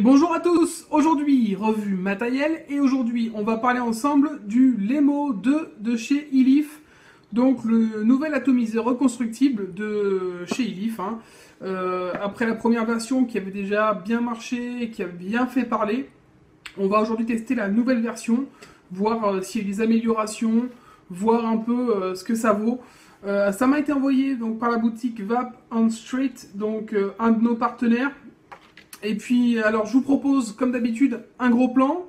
Et bonjour à tous. Aujourd'hui, revue matérielle, et aujourd'hui on va parler ensemble du Lemo 2 de chez Elif, donc le nouvel atomiseur reconstructible de chez Elif, hein. Après la première version qui avait déjà bien marché, qui avait bien fait parler, on va aujourd'hui tester la nouvelle version, voir s'il y a des améliorations, voir un peu ce que ça vaut. Ça m'a été envoyé donc par la boutique Vap on Street, donc un de nos partenaires. Et puis, alors, je vous propose, comme d'habitude, un gros plan.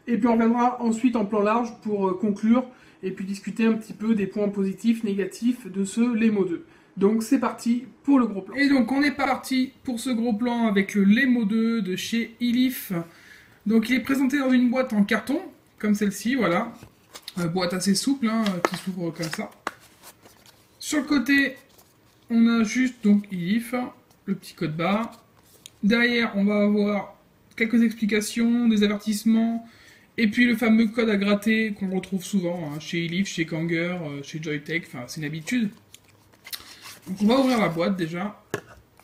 Et puis, on reviendra ensuite en plan large pour conclure. Et puis, discuter un petit peu des points positifs, négatifs de ce Lemo 2. Donc, c'est parti pour le gros plan. Et donc, on est parti pour ce gros plan avec le Lemo 2 de chez Elif. Donc, il est présenté dans une boîte en carton, comme celle-ci, voilà. Boîte assez souple, hein, qui s'ouvre comme ça. Sur le côté, on a juste, donc, Elif, le petit code barre. Derrière, on va avoir quelques explications, des avertissements, et puis le fameux code à gratter qu'on retrouve souvent hein, chez Elif, chez Kanger, chez Joytech, enfin c'est une habitude. Donc on va ouvrir la boîte déjà.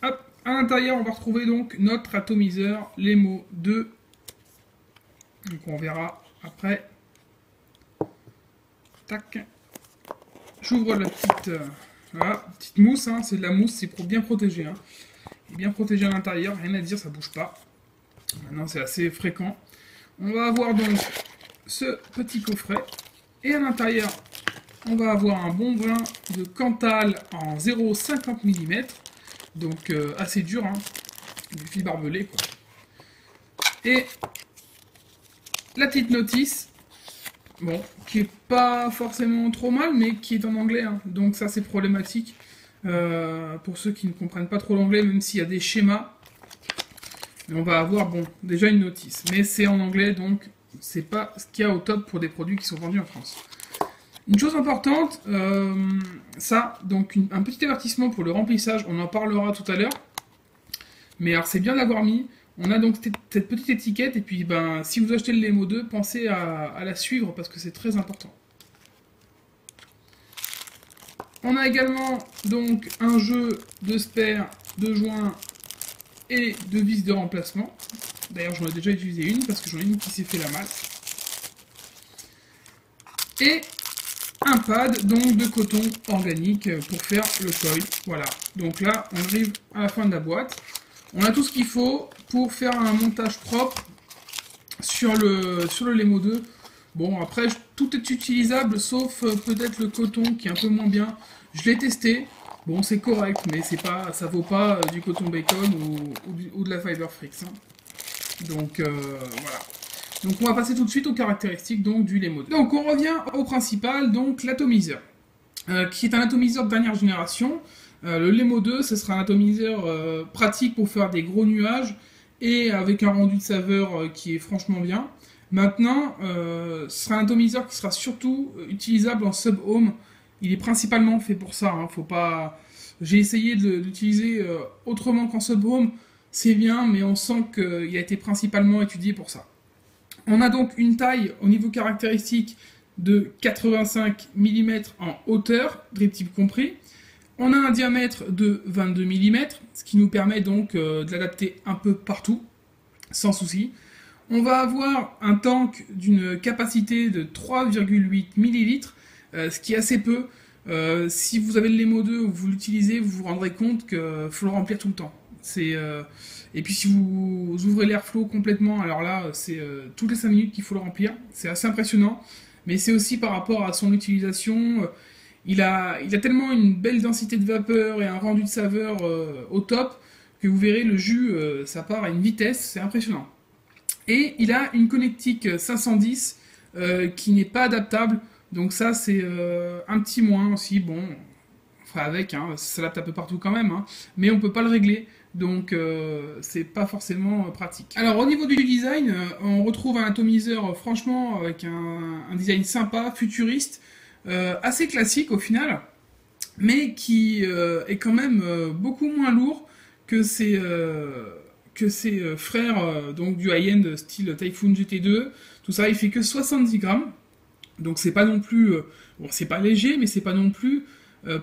Hop, à l'intérieur, on va retrouver donc notre atomiseur Lemo 2. Donc on verra après. Tac. J'ouvre la petite, voilà, petite mousse, hein, c'est de la mousse, c'est pour bien protéger. Hein. Bien protégé à l'intérieur, rien à dire, ça bouge pas. Maintenant c'est assez fréquent. On va avoir donc ce petit coffret. Et à l'intérieur, on va avoir un bon brin de Cantal en 0,50 mm. Donc assez dur, hein. Du fil barbelé quoi. Et la petite notice, bon, qui est pas forcément trop mal, mais qui est en anglais, hein. Donc ça c'est problématique. Pour ceux qui ne comprennent pas trop l'anglais, même s'il y a des schémas, on va avoir bon déjà une notice, mais c'est en anglais donc c'est pas ce qu'il y a au top pour des produits qui sont vendus en France. Une chose importante, ça donc un petit avertissement pour le remplissage, on en parlera tout à l'heure, mais alors c'est bien d'avoir mis. On a donc cette petite étiquette et puis ben si vous achetez le Lemo 2, pensez à la suivre parce que c'est très important. On a également donc un jeu de spares, de joints et de vis de remplacement. D'ailleurs, j'en ai déjà utilisé une parce que j'en ai une qui s'est fait la malle. Et un pad donc de coton organique pour faire le coil. Voilà. Donc là, on arrive à la fin de la boîte. On a tout ce qu'il faut pour faire un montage propre sur le Lemo 2. Bon, après, tout est utilisable, sauf peut-être le coton qui est un peu moins bien. Je l'ai testé. Bon, c'est correct, mais c'est pas, ça vaut pas du coton bacon ou de la Fiber Frix. Hein. Donc, voilà. Donc, on va passer tout de suite aux caractéristiques donc, du Lemo 2. Donc, on revient au principal, donc l'atomiseur, qui est un atomiseur de dernière génération. Le Lemo 2, ce sera un atomiseur pratique pour faire des gros nuages et avec un rendu de saveur qui est franchement bien. Maintenant, ce sera un atomiseur qui sera surtout utilisable en sub-home. Il est principalement fait pour ça. Hein. Faut pas... J'ai essayé de l'utiliser autrement qu'en sub-home. C'est bien, mais on sent qu'il a été principalement étudié pour ça. On a donc une taille au niveau caractéristique de 85 mm en hauteur, drip tip compris. On a un diamètre de 22 mm, ce qui nous permet donc de l'adapter un peu partout, sans souci. On va avoir un tank d'une capacité de 3,8 ml, ce qui est assez peu. Si vous avez le Lemo 2 ou vous l'utilisez, vous vous rendrez compte qu'il faut le remplir tout le temps. Et puis si vous ouvrez l'airflow complètement, alors là, c'est toutes les 5 minutes qu'il faut le remplir. C'est assez impressionnant, mais c'est aussi par rapport à son utilisation. Il a tellement une belle densité de vapeur et un rendu de saveur au top, que vous verrez le jus, ça part à une vitesse, c'est impressionnant. Et il a une connectique 510 qui n'est pas adaptable. Donc ça, c'est un petit moins aussi. Bon, on fera avec, hein, ça s'adapte un peu partout quand même. Hein, mais on ne peut pas le régler. Donc c'est pas forcément pratique. Alors au niveau du design, on retrouve un atomiseur franchement avec un design sympa, futuriste, assez classique au final. Mais qui est quand même beaucoup moins lourd que ses frères donc du high-end style Typhoon GT2, tout ça il fait que 70 grammes, donc c'est pas non plus, bon c'est pas léger mais c'est pas non plus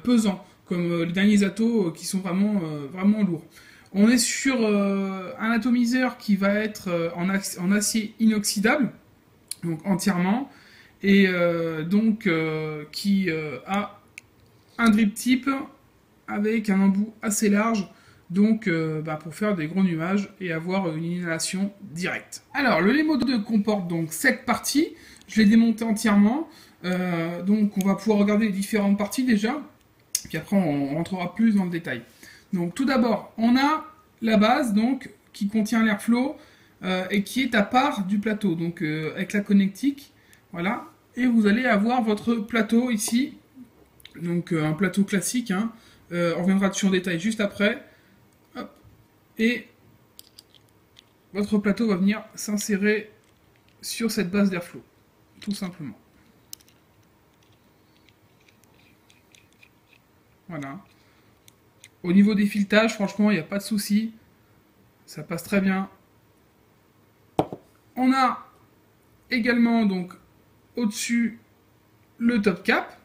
pesant, comme les derniers atos qui sont vraiment lourds. On est sur un atomiseur qui va être en acier inoxydable, donc entièrement, et qui a un drip tip avec un embout assez large, donc pour faire des gros nuages et avoir une inhalation directe. Alors le Lemo 2 comporte donc 7 parties, je l'ai démonté entièrement, donc on va pouvoir regarder les différentes parties déjà, puis après on rentrera plus dans le détail. Donc tout d'abord, on a la base donc qui contient l'airflow et qui est à part du plateau, donc avec la connectique, voilà. Et vous allez avoir votre plateau ici, donc un plateau classique, hein. On reviendra dessus en détail juste après. Hop. Et votre plateau va venir s'insérer sur cette base d'airflow, tout simplement. Voilà. Au niveau des filetages, franchement, il n'y a pas de souci. Ça passe très bien. On a également donc au-dessus le top cap,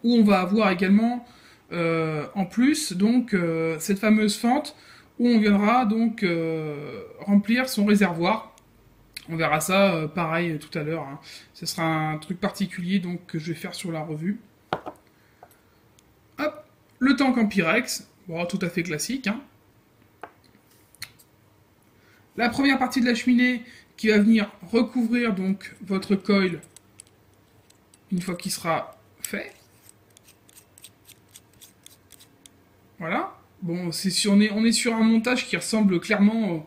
où on va avoir également en plus donc cette fameuse fente où on viendra donc remplir son réservoir. On verra ça pareil tout à l'heure, hein. Ce sera un truc particulier donc que je vais faire sur la revue. Hop, le tank en Pyrex, bon, tout à fait classique, hein. La première partie de la cheminée qui va venir recouvrir donc votre coil une fois qu'il sera fait. Voilà. Bon, on est sur un montage qui ressemble clairement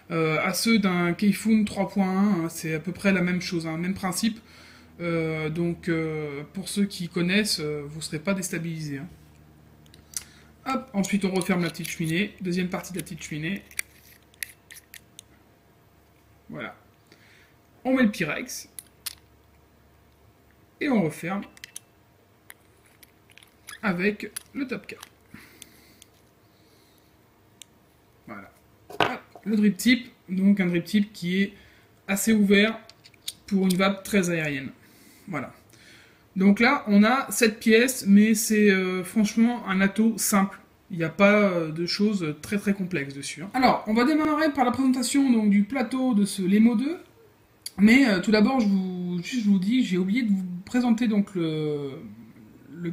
à ceux d'un Keifun 3.1. Hein. C'est à peu près la même chose, hein, même principe. Pour ceux qui connaissent, vous ne serez pas déstabilisés. Hein. Hop, ensuite on referme la petite cheminée. Deuxième partie de la petite cheminée. Voilà. On met le Pyrex. Et on referme avec le top cap. Voilà. Hop, le drip tip, donc un drip tip qui est assez ouvert pour une vape très aérienne. Voilà. Donc là, on a cette pièce, mais c'est franchement un ato simple. Il n'y a pas de choses très très complexes dessus. Hein. Alors, on va démarrer par la présentation donc, du plateau de ce Lemo 2. Mais tout d'abord, je vous dis, j'ai oublié de vous présenter donc le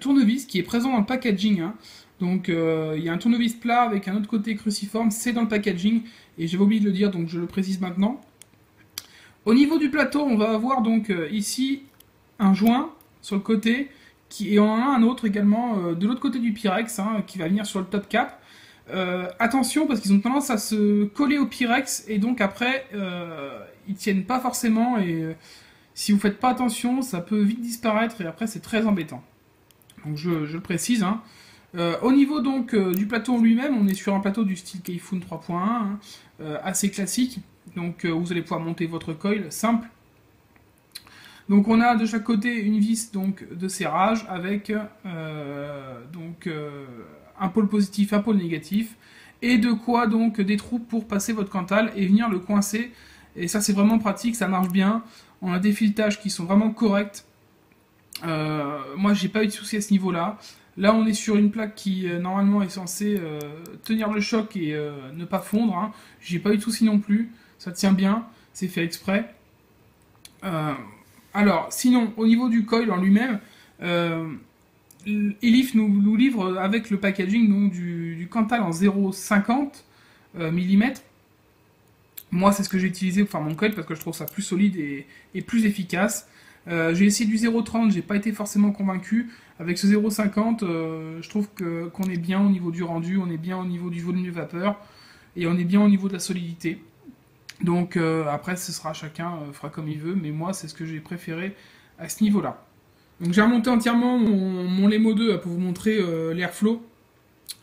tournevis qui est présent dans le packaging. Hein. Donc il y a un tournevis plat avec un autre côté cruciforme, c'est dans le packaging. Et j'avais oublié de le dire, donc je le précise maintenant. Au niveau du plateau, on va avoir donc ici un joint sur le côté, et on en a un autre également de l'autre côté du Pyrex, hein, qui va venir sur le top cap. Attention parce qu'ils ont tendance à se coller au Pyrex et donc après ils tiennent pas forcément et si vous faites pas attention ça peut vite disparaître et après c'est très embêtant. Donc je le précise. Hein. Au niveau donc du plateau lui-même, on est sur un plateau du style Keifun 3.1, hein, assez classique. Donc vous allez pouvoir monter votre coil simple. Donc on a de chaque côté une vis donc de serrage avec un pôle positif, un pôle négatif, et de quoi donc des trous pour passer votre Cantal et venir le coincer. Et ça c'est vraiment pratique, ça marche bien. On a des filetages qui sont vraiment corrects. Moi j'ai pas eu de soucis à ce niveau-là. Là on est sur une plaque qui normalement est censée tenir le choc et ne pas fondre. Hein. J'ai pas eu de soucis non plus. Ça tient bien, c'est fait exprès. Alors, sinon, au niveau du coil en lui-même, Elif nous livre avec le packaging donc, du Cantal en 0,50 mm. Moi, c'est ce que j'ai utilisé pour faire mon coil parce que je trouve ça plus solide et plus efficace. J'ai essayé du 0,30, j'ai pas été forcément convaincu. Avec ce 0,50, je trouve qu'on est bien au niveau du rendu, on est bien au niveau du volume de vapeur et on est bien au niveau de la solidité. Donc après, ce sera chacun fera comme il veut, mais moi, c'est ce que j'ai préféré à ce niveau-là. Donc j'ai remonté entièrement mon Lemo 2 pour vous montrer l'airflow.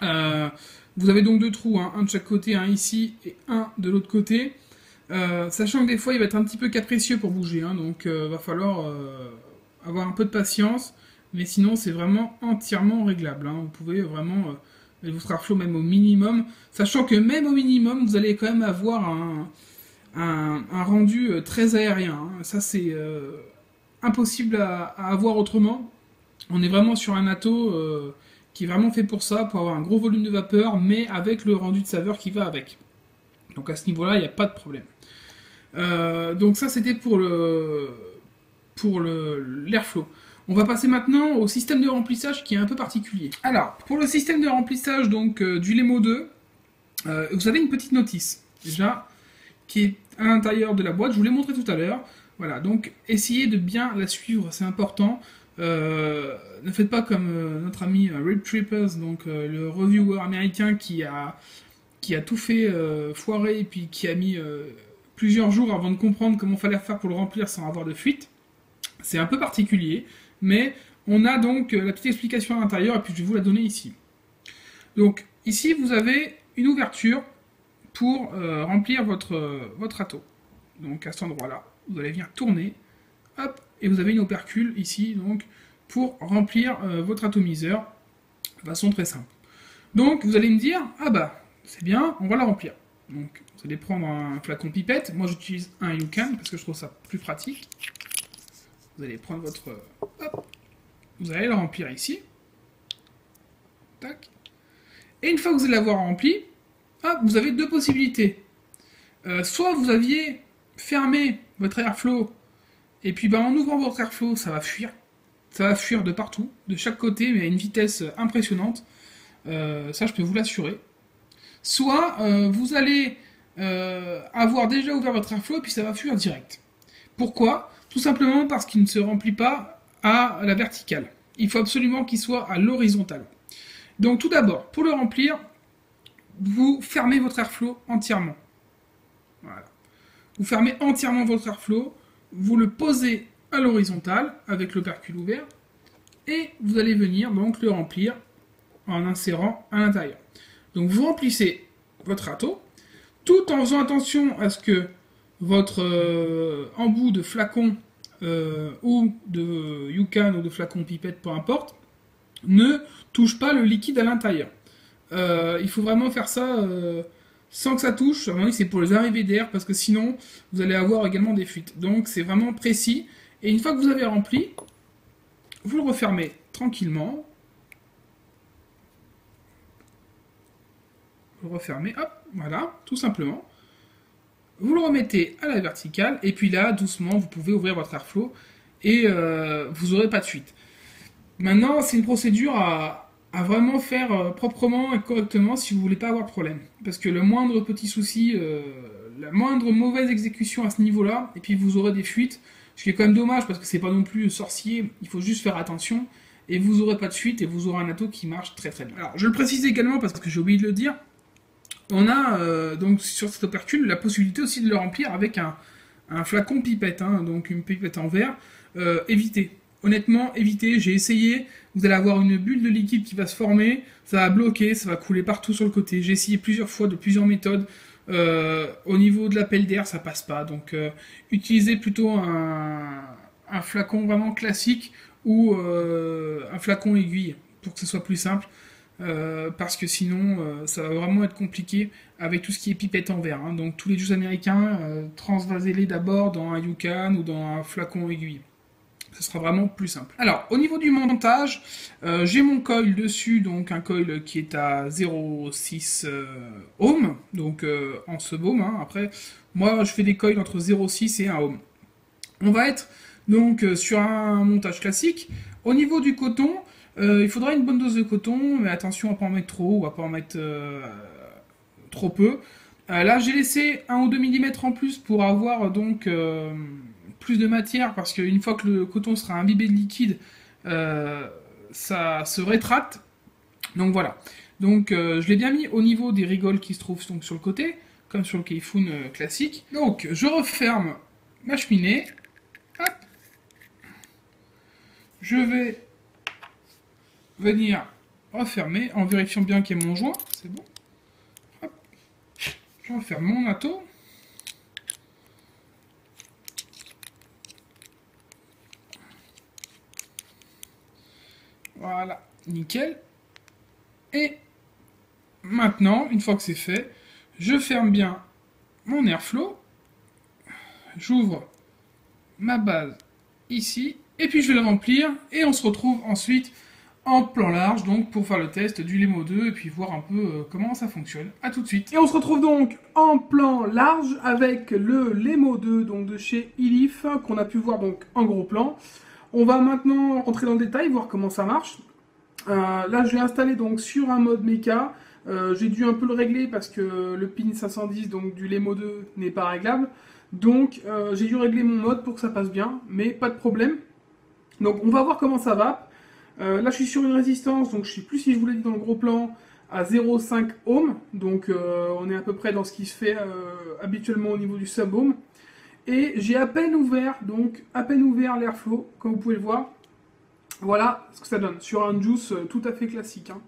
Vous avez donc deux trous, hein, un de chaque côté, un ici et un de l'autre côté. Sachant que des fois, il va être un petit peu capricieux pour bouger, hein, donc va falloir avoir un peu de patience. Mais sinon, c'est vraiment entièrement réglable. Hein. Vous pouvez vraiment mettre votre airflow même au minimum. Sachant que même au minimum, vous allez quand même avoir un rendu très aérien. Hein. Ça, c'est impossible à avoir autrement. On est vraiment sur un ato qui est vraiment fait pour ça, pour avoir un gros volume de vapeur, mais avec le rendu de saveur qui va avec. Donc à ce niveau-là, il n'y a pas de problème. Donc ça, c'était pour l'airflow. On va passer maintenant au système de remplissage qui est un peu particulier. Alors, pour le système de remplissage donc du Lemo 2, vous avez une petite notice, déjà, qui est à l'intérieur de la boîte. Je vous l'ai montré tout à l'heure. Voilà, donc essayez de bien la suivre, c'est important. Ne faites pas comme notre ami Rip Trippers, donc le reviewer américain qui a tout fait foirer et puis qui a mis plusieurs jours avant de comprendre comment fallait faire pour le remplir sans avoir de fuite. C'est un peu particulier, mais on a donc la petite explication à l'intérieur et puis je vais vous la donner ici. Donc ici vous avez une ouverture pour remplir votre ato. Donc à cet endroit-là, vous allez venir tourner, hop, et vous avez une opercule ici donc pour remplir votre atomiseur de façon très simple. Donc vous allez me dire, ah bah c'est bien, on va la remplir. Donc vous allez prendre un flacon pipette, moi j'utilise un UCAN parce que je trouve ça plus pratique. Vous allez prendre votre... hop, vous allez la remplir ici. Tac. Et une fois que vous allez l'avoir rempli, hop, vous avez deux possibilités. Soit vous aviez fermé votre airflow, et puis en ouvrant votre airflow, ça va fuir. Ça va fuir de partout, de chaque côté, mais à une vitesse impressionnante. Ça, je peux vous l'assurer. Soit vous allez avoir déjà ouvert votre airflow, et puis ça va fuir direct. Pourquoi ? Tout simplement parce qu'il ne se remplit pas à la verticale. Il faut absolument qu'il soit à l'horizontale. Donc tout d'abord, pour le remplir, vous fermez votre airflow entièrement. Voilà. Vous fermez entièrement votre airflow, vous le posez à l'horizontale avec l'opercule ouvert, et vous allez venir donc le remplir en insérant à l'intérieur. Donc vous remplissez votre ato, tout en faisant attention à ce que votre embout de flacon ou de UCAN ou de flacon pipette, peu importe, ne touche pas le liquide à l'intérieur. Il faut vraiment faire ça sans que ça touche. C'est pour les arrivées d'air parce que sinon vous allez avoir également des fuites. Donc c'est vraiment précis. Et une fois que vous avez rempli, vous le refermez tranquillement. Vous le refermez, hop, voilà, tout simplement. Vous le remettez à la verticale, et puis là, doucement, vous pouvez ouvrir votre airflow, et vous n'aurez pas de fuite. Maintenant, c'est une procédure à vraiment faire proprement et correctement si vous ne voulez pas avoir de problème. Parce que le moindre petit souci, la moindre mauvaise exécution à ce niveau-là, et puis vous aurez des fuites, ce qui est quand même dommage, parce que c'est pas non plus sorcier, il faut juste faire attention, et vous n'aurez pas de fuite, et vous aurez un ato qui marche très très bien. Alors, je le précise également, parce que j'ai oublié de le dire, on a donc sur cet opercule la possibilité aussi de le remplir avec un flacon pipette, hein, donc une pipette en verre. Évitez, honnêtement, évitez, j'ai essayé, vous allez avoir une bulle de liquide qui va se former, ça va bloquer, ça va couler partout sur le côté. J'ai essayé plusieurs fois de plusieurs méthodes, au niveau de l'appel d'air ça passe pas, donc utilisez plutôt un flacon vraiment classique ou un flacon aiguille pour que ce soit plus simple. Parce que sinon ça va vraiment être compliqué avec tout ce qui est pipette en verre, hein. Donc tous les jus américains, transvasez-les d'abord dans un UCAN ou dans un flacon aiguille. Ce sera vraiment plus simple. Alors au niveau du montage, j'ai mon coil dessus, donc un coil qui est à 0,6 ohm, donc en sub-ohm, hein. Après moi je fais des coils entre 0,6 et 1 ohm. On va être donc sur un montage classique. Au niveau du coton, il faudra une bonne dose de coton, mais attention à ne pas en mettre trop ou à ne pas en mettre trop peu. Là, j'ai laissé 1 ou 2 mm en plus pour avoir donc plus de matière, parce qu'une fois que le coton sera imbibé de liquide, ça se rétracte. Donc voilà. Donc je l'ai bien mis au niveau des rigoles qui se trouvent donc sur le côté, comme sur le Keifoon classique. Donc je referme ma cheminée. Hop. Je vais venir refermer en vérifiant bien qu'il y a mon joint, c'est bon. Hop. Je referme mon ato. Voilà, nickel. Et maintenant, une fois que c'est fait, je ferme bien mon airflow. J'ouvre ma base ici. Et puis je vais le remplir. Et on se retrouve ensuite en plan large, donc pour faire le test du Lemo 2 et puis voir un peu comment ça fonctionne. A tout de suite. Et on se retrouve donc en plan large avec le Lemo 2 donc de chez Elif qu'on a pu voir donc en gros plan. On va maintenant rentrer dans le détail, voir comment ça marche. Là je l'ai installé donc sur un mode mecha. J'ai dû un peu le régler parce que le pin 510 donc du Lemo 2 n'est pas réglable. Donc j'ai dû régler mon mode pour que ça passe bien, mais pas de problème. Donc on va voir comment ça va. Là je suis sur une résistance, donc je sais plus si je vous l'ai dit dans le gros plan, à 0,5 ohm. Donc on est à peu près dans ce qui se fait habituellement au niveau du sub-ohm. Et j'ai à peine ouvert, donc à peine ouvert l'airflow, comme vous pouvez le voir. Voilà ce que ça donne, sur un juice tout à fait classique. Hein.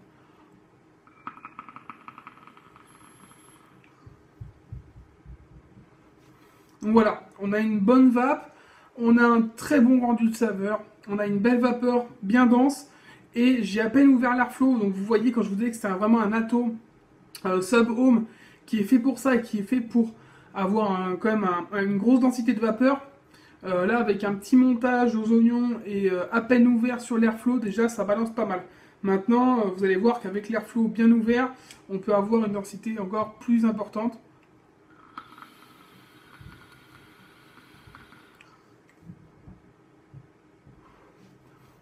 Donc voilà, on a une bonne vape, on a un très bon rendu de saveur, on a une belle vapeur bien dense, et j'ai à peine ouvert l'airflow, donc vous voyez quand je vous disais que c'était vraiment un atto sub-ohm qui est fait pour ça et qui est fait pour avoir quand même une grosse densité de vapeur. Là avec un petit montage aux oignons et à peine ouvert sur l'airflow, déjà ça balance pas mal. Maintenant vous allez voir qu'avec l'airflow bien ouvert, on peut avoir une densité encore plus importante.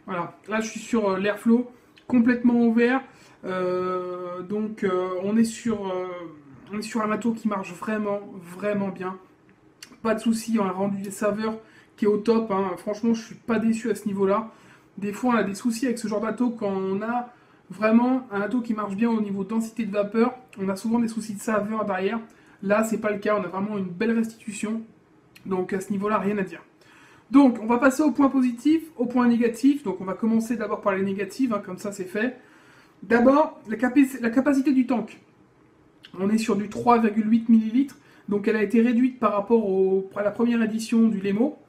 Voilà, là je suis sur l'airflow complètement ouvert, on est sur un atto qui marche vraiment bien. Pas de souci, on a rendu des saveurs qui est au top, hein. Franchement je suis pas déçu à ce niveau-là. Des fois on a des soucis avec ce genre d'atto quand on a vraiment un atto qui marche bien au niveau de densité de vapeur, on a souvent des soucis de saveur derrière. Là c'est pas le cas, on a vraiment une belle restitution, donc à ce niveau-là rien à dire. Donc, on va passer au point positif, au point négatif. Donc, on va commencer d'abord par les négatives, hein, comme ça c'est fait. D'abord, la capacité du tank. On est sur du 3,8 ml, donc elle a été réduite par rapport à la première édition du Lemo.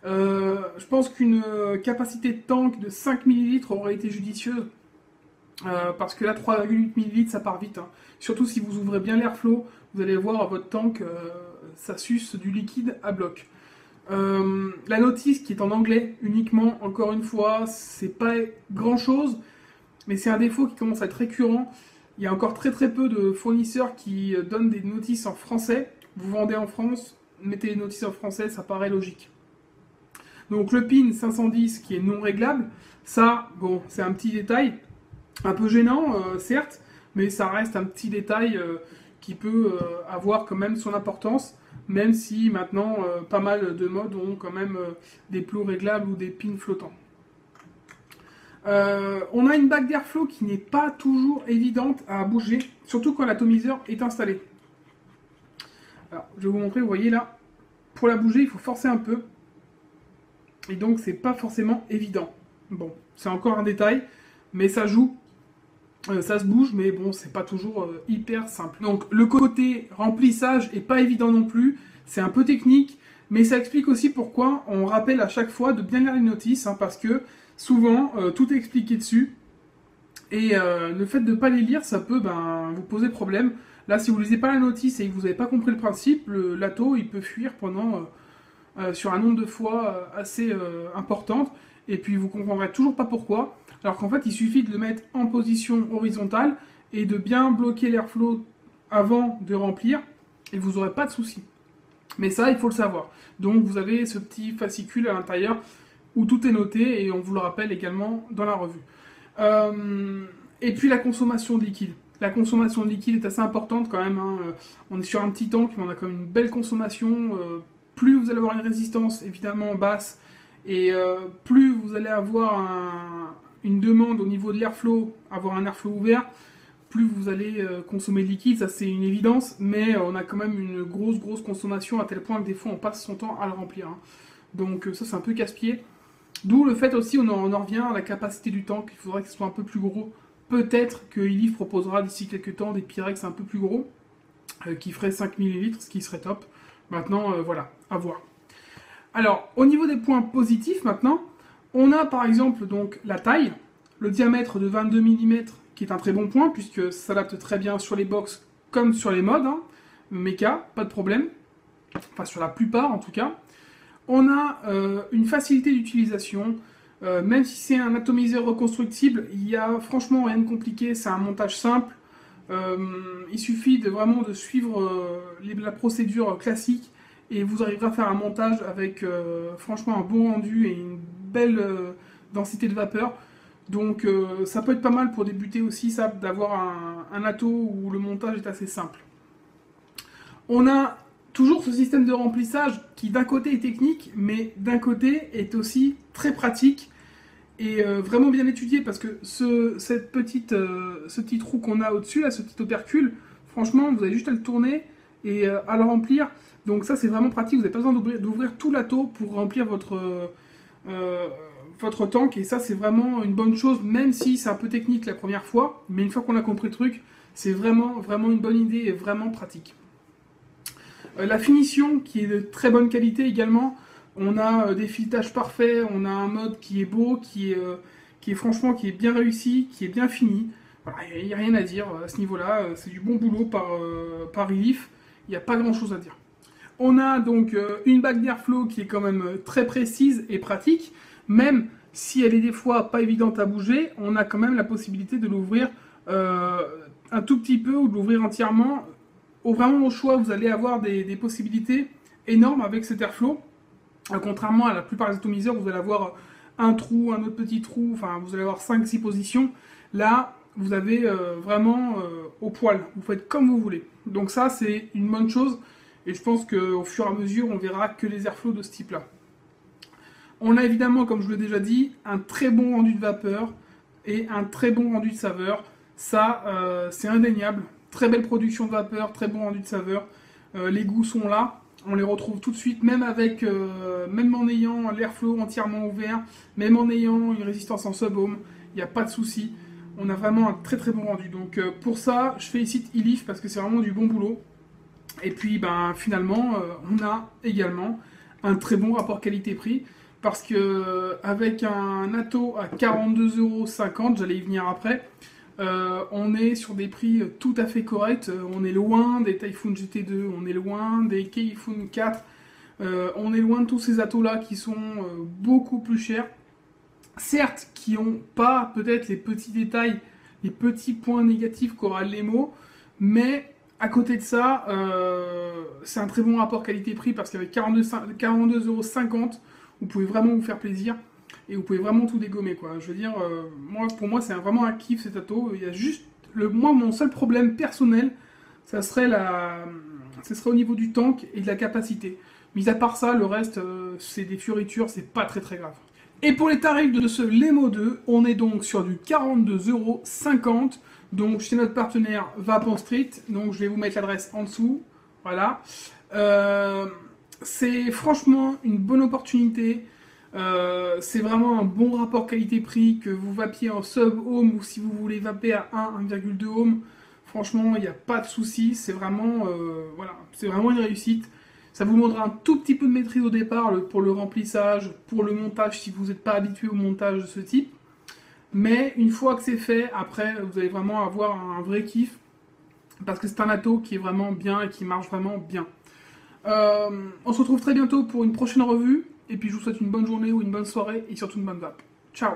Je pense qu'une capacité de tank de 5 ml aurait été judicieuse, parce que là, 3,8 ml, ça part vite. Hein. Surtout si vous ouvrez bien l'airflow, vous allez voir votre tank, ça suce du liquide à bloc. La notice qui est en anglais uniquement, encore une fois, c'est pas grand chose, mais c'est un défaut qui commence à être récurrent. Il y a encore très peu de fournisseurs qui donnent des notices en français. Vous vendez en France, mettez les notices en français, ça paraît logique. Donc le pin 510 qui est non réglable, ça, bon, c'est un petit détail, un peu gênant, certes, mais ça reste un petit détail qui peut avoir quand même son importance. Même si maintenant pas mal de modes ont quand même des plots réglables ou des pins flottants. On a une bague d'airflow qui n'est pas toujours évidente à bouger, surtout quand l'atomiseur est installé. Alors, je vais vous montrer, vous voyez là, pour la bouger il faut forcer un peu, et donc c'est pas forcément évident. Bon, c'est encore un détail, mais ça joue. Ça se bouge, mais bon, c'est pas toujours hyper simple. Donc le côté remplissage est pas évident non plus, c'est un peu technique, mais ça explique aussi pourquoi on rappelle à chaque fois de bien lire les notices, hein, parce que souvent tout est expliqué dessus, et le fait de ne pas les lire, ça peut vous poser problème. Là, si vous ne lisez pas la notice et que vous n'avez pas compris le principe, l'atto il peut fuir pendant sur un nombre de fois assez importante, et puis vous comprendrez toujours pas pourquoi. Alors qu'en fait, il suffit de le mettre en position horizontale et de bien bloquer l'airflow avant de remplir, et vous n'aurez pas de soucis. Mais ça, il faut le savoir. Donc vous avez ce petit fascicule à l'intérieur où tout est noté, et on vous le rappelle également dans la revue. Et puis la consommation de liquide. La consommation de liquide est assez importante quand même. Hein. On est sur un petit tank, mais on a quand même une belle consommation. Plus vous allez avoir une résistance évidemment basse, et plus vous allez avoir une demande au niveau de l'airflow, avoir un airflow ouvert, plus vous allez consommer de liquide, ça c'est une évidence, mais on a quand même une grosse consommation à tel point que des fois on passe son temps à le remplir. Hein. Donc ça c'est un peu casse-pied. D'où le fait aussi, on en revient à la capacité du tank, il faudrait que ce soit un peu plus gros. Peut-être que Elif proposera d'ici quelques temps des Pyrex un peu plus gros, qui feraient 5 ml, ce qui serait top. Maintenant, voilà, à voir. Alors, au niveau des points positifs maintenant, on a par exemple donc la taille, le diamètre de 22 mm, qui est un très bon point, puisque ça s'adapte très bien sur les box comme sur les modes, hein. Mecha, pas de problème, enfin sur la plupart en tout cas. On a une facilité d'utilisation, Même si c'est un atomiseur reconstructible, il y a franchement rien de compliqué, c'est un montage simple. Il suffit vraiment de suivre la procédure classique et vous arriverez à faire un montage avec franchement un bon rendu et une belle densité de vapeur. Donc ça peut être pas mal pour débuter aussi, ça, d'avoir un atto où le montage est assez simple. On a toujours ce système de remplissage qui d'un côté est technique, mais d'un côté est aussi très pratique et vraiment bien étudié, parce que ce petit trou qu'on a au-dessus, là, ce petit opercule, franchement, vous avez juste à le tourner et à le remplir. Donc ça, c'est vraiment pratique, vous n'avez pas besoin d'ouvrir tout l'atto pour remplir votre tank, et ça, c'est vraiment une bonne chose, même si c'est un peu technique la première fois, mais une fois qu'on a compris le truc, c'est vraiment une bonne idée et vraiment pratique. La finition qui est de très bonne qualité également. On a des filetages parfaits, on a un mode qui est beau, qui est franchement qui est bien réussi, qui est bien fini. Voilà, il n'y a rien à dire à ce niveau-là, c'est du bon boulot par Elif, il n'y a pas grand-chose à dire. On a donc une bague d'airflow qui est quand même très précise et pratique, même si elle est des fois pas évidente à bouger, on a quand même la possibilité de l'ouvrir un tout petit peu ou de l'ouvrir entièrement. Vraiment au choix, vous allez avoir des possibilités énormes avec cet airflow. Contrairement à la plupart des atomiseurs, vous allez avoir un trou, un autre petit trou, enfin vous allez avoir 5-6 positions. Là, vous avez vraiment au poil, vous faites comme vous voulez. Donc ça, c'est une bonne chose, et je pense qu'au fur et à mesure, on verra que les airflows de ce type-là. On a évidemment, comme je l'ai déjà dit, un très bon rendu de vapeur et un très bon rendu de saveur. Ça, c'est indéniable. Très belle production de vapeur, très bon rendu de saveur. Les goûts sont là, on les retrouve tout de suite, même en ayant l'airflow entièrement ouvert, même en ayant une résistance en sub-ohm, il n'y a pas de souci. On a vraiment un très très bon rendu. Donc pour ça, je félicite Elif parce que c'est vraiment du bon boulot. Et puis finalement, on a également un très bon rapport qualité-prix, parce que avec un atto à 42,50 €, j'allais y venir après, on est sur des prix tout à fait corrects. On est loin des Typhoon GT2, on est loin des Keifoon 4, on est loin de tous ces attos-là qui sont beaucoup plus chers. Certes, qui n'ont pas peut-être les petits détails, les petits points négatifs qu'aura l'Emo, mais à côté de ça, c'est un très bon rapport qualité-prix, parce qu'avec 42,50 €, vous pouvez vraiment vous faire plaisir. Et vous pouvez vraiment tout dégommer, quoi. Je veux dire, pour moi, c'est vraiment un kiff, cet atto. Il y a juste, mon seul problème personnel, ça serait au niveau du tank et de la capacité. Mis à part ça, le reste, c'est des fioritures, c'est pas très très grave. Et pour les tarifs de ce Lemo 2, on est donc sur du 42,50 €. Donc chez notre partenaire Vapon Street. Donc je vais vous mettre l'adresse en dessous. Voilà. C'est franchement une bonne opportunité. C'est vraiment un bon rapport qualité-prix, que vous vapiez en sub-ohm ou si vous voulez vaper à 1,2 ohm. Franchement, il n'y a pas de souci. C'est vraiment, voilà, c'est vraiment une réussite. Ça vous demandera un tout petit peu de maîtrise au départ pour le remplissage, pour le montage si vous n'êtes pas habitué au montage de ce type. Mais une fois que c'est fait, après, vous allez vraiment avoir un vrai kiff, parce que c'est un atto qui est vraiment bien et qui marche vraiment bien. On se retrouve très bientôt pour une prochaine revue. Et puis je vous souhaite une bonne journée ou une bonne soirée et surtout une bonne vape. Ciao!